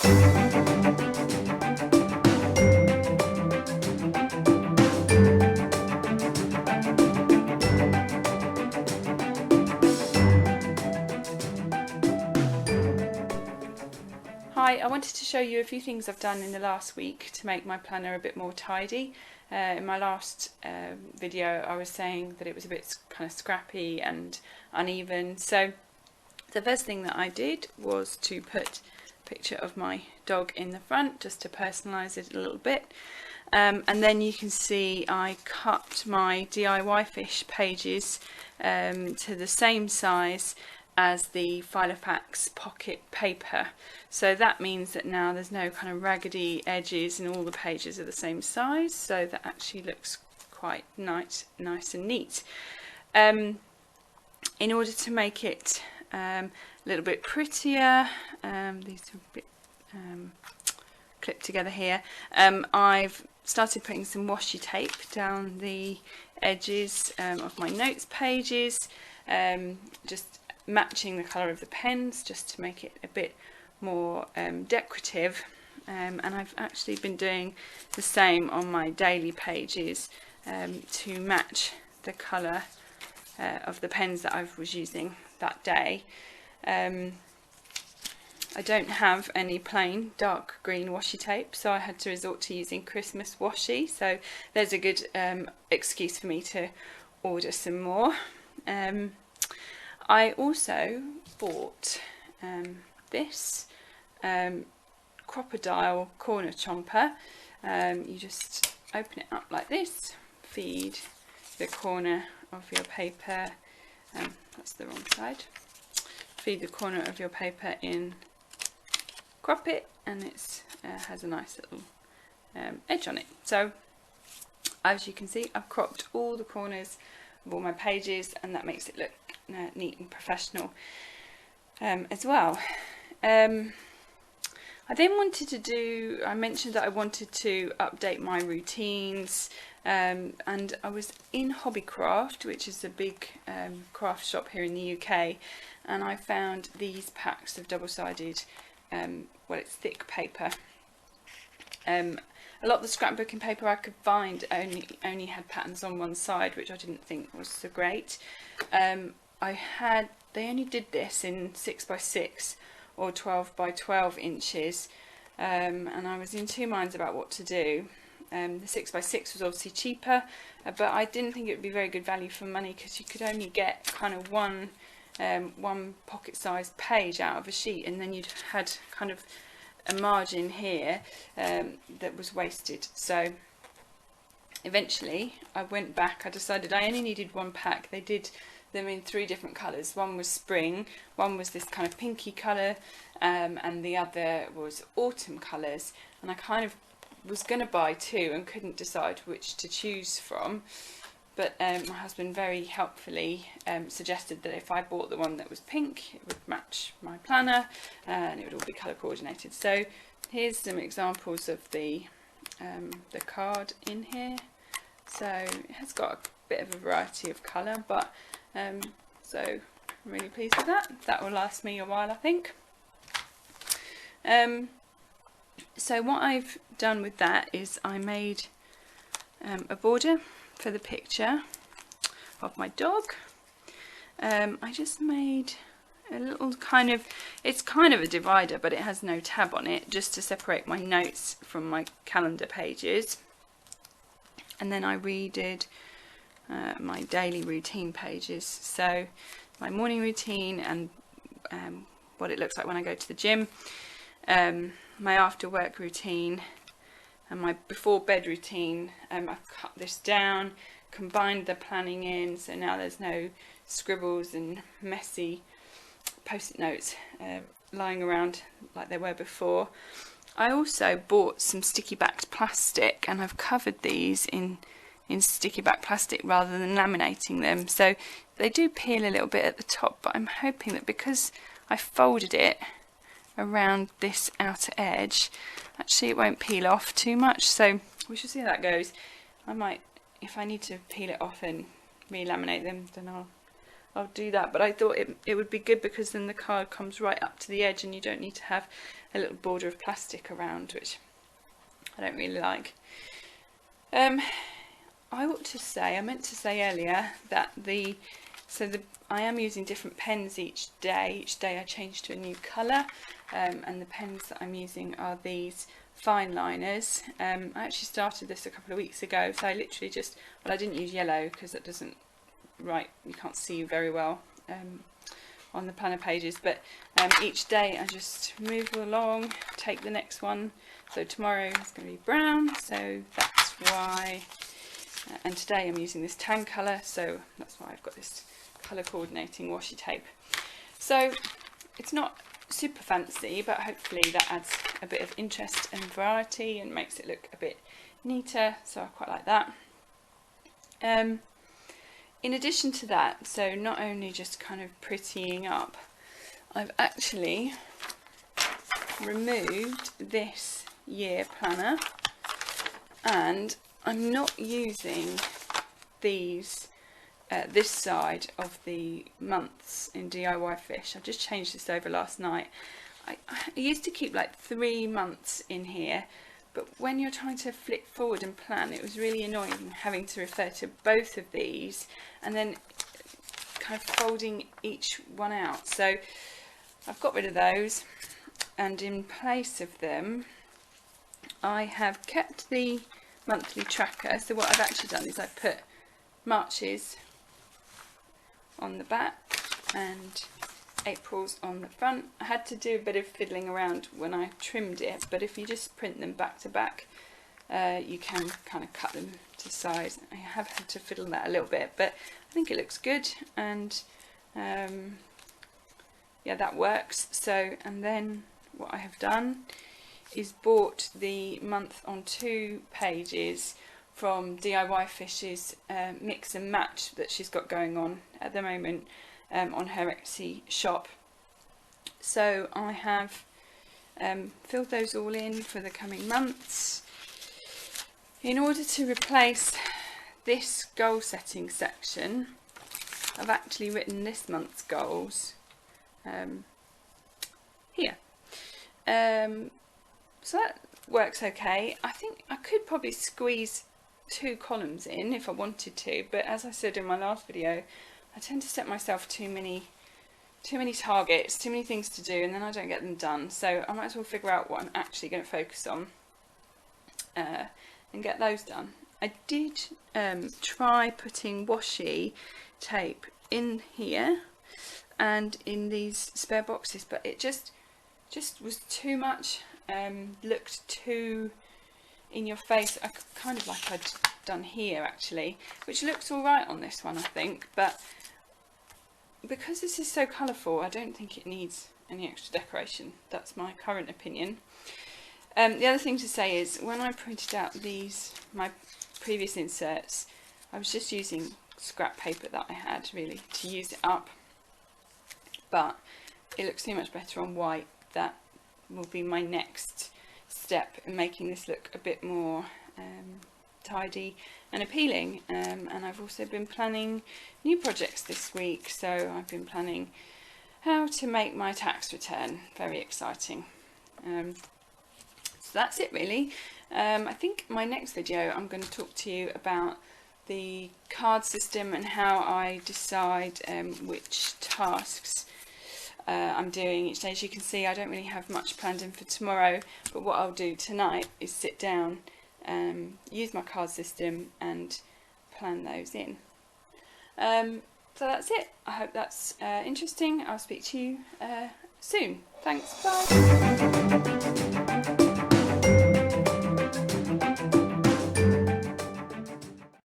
Hi, I wanted to show you a few things I've done in the last week to make my planner a bit more tidy. In my last video I was saying that it was a bit kind of scrappy and uneven, so the first thing that I did was to put a picture of my dog in the front just to personalise it a little bit. And then you can see I cut my DIY fish pages to the same size as the Filofax pocket paper, so that means that now there's no kind of raggedy edges and all the pages are the same size, so that actually looks quite nice and neat. In order to make it a little bit prettier, these are a bit clipped together here, I've started putting some washi tape down the edges of my notes pages, just matching the colour of the pens just to make it a bit more decorative, and I've actually been doing the same on my daily pages to match the colour of the pens that I was using that day. I don't have any plain dark green washi tape, so I had to resort to using Christmas washi, so there's a good excuse for me to order some more. I also bought this crocodile corner chomper. You just open it up like this, feed the corner of your paper, that's the wrong side, feed the corner of your paper in, crop it, and it has a nice little edge on it. So as you can see, I've cropped all the corners of all my pages, and that makes it look neat and professional as well. I then wanted to do, I mentioned that I wanted to update my routines, and I was in Hobbycraft, which is a big craft shop here in the UK, and I found these packs of double-sided, well, it's thick paper. A lot of the scrapbooking paper I could find only had patterns on one side, which I didn't think was so great. They only did this in 6x6 or 12x12 inches, and I was in two minds about what to do. The 6x6 was obviously cheaper, but I didn't think it would be very good value for money, because you could only get kind of one pocket-sized page out of a sheet, and then you'd had kind of a margin here that was wasted. So eventually I went back, I decided I only needed one pack. They did them in three different colours. One was spring, one was this kind of pinky colour, and the other was autumn colours, and I kind of was going to buy two and couldn't decide which to choose from, but my husband very helpfully suggested that if I bought the one that was pink, it would match my planner and it would all be colour coordinated. So here's some examples of the card in here. So it has got a bit of a variety of colour, but so I'm really pleased with that. That will last me a while, I think. So what I've done with that is I made a border for the picture of my dog. I just made a little kind of, it's kind of a divider, but it has no tab on it, just to separate my notes from my calendar pages. And then I redid my daily routine pages, so my morning routine and what it looks like when I go to the gym, my after work routine, and my before bed routine. I've cut this down, combined the planning in, so now there's no scribbles and messy post-it notes lying around like there were before. I also bought some sticky backed plastic, and I've covered these in sticky back plastic rather than laminating them, so they do peel a little bit at the top, but I'm hoping that because I folded it around this outer edge, actually it won't peel off too much, so we shall see how that goes. I might, if I need to peel it off and re-laminate them, then I'll do that, but I thought it would be good because then the card comes right up to the edge and you don't need to have a little border of plastic around, which I don't really like. I meant to say earlier that I am using different pens each day. Each day I change to a new colour, and the pens that I'm using are these fine liners. I actually started this a couple of weeks ago, so I literally just, well, I didn't use yellow because that doesn't you can't see very well on the planner pages, but each day I just move along, take the next one. So tomorrow is going to be brown, so that's why, and today I'm using this tan colour, so that's why I've got this colour coordinating washi tape. So it's not super fancy, but hopefully that adds a bit of interest and variety and makes it look a bit neater, so I quite like that. In addition to that, so not only just kind of prettying up, I've actually removed this year planner, and I'm not using these this side of the months in DIY Fish. I've just changed this over last night. I used to keep like 3 months in here, but when you're trying to flip forward and plan, it was really annoying having to refer to both of these and then kind of folding each one out. So I've got rid of those, and in place of them I have kept the monthly tracker. So what I've actually done is I put March's on the back and April's on the front. I had to do a bit of fiddling around when I trimmed it, but if you just print them back to back, you can kind of cut them to size. I have had to fiddle that a little bit, but I think it looks good, and yeah, that works. So, and then what I have done is bought the month on 2 pages from DIY Fish's mix and match that she's got going on at the moment on her Etsy shop. So I have filled those all in for the coming months. In order to replace this goal setting section, I've actually written this month's goals here. So that works okay. I think I could probably squeeze 2 columns in if I wanted to, but as I said in my last video, I tend to set myself too many targets, too many things to do, and then I don't get them done. So I might as well figure out what I'm actually going to focus on and get those done. I did try putting washi tape in here and in these spare boxes, but it just was too much, looked too in your face, kind of like I'd done here actually, which looks alright on this one I think, but because this is so colourful I don't think it needs any extra decoration. That's my current opinion. The other thing to say is when I printed out my previous inserts, I was just using scrap paper that I had really to use it up, but it looks so much better on white. That will be my next step in making this look a bit more tidy and appealing, and I've also been planning new projects this week. So I've been planning how to make my tax return. Very exciting. So that's it really. I think my next video I'm going to talk to you about the card system and how I decide which tasks I'm doing each day. As you can see, I don't really have much planned in for tomorrow, but what I'll do tonight is sit down, use my card system and plan those in. So that's it. I hope that's interesting. I'll speak to you soon. Thanks, bye.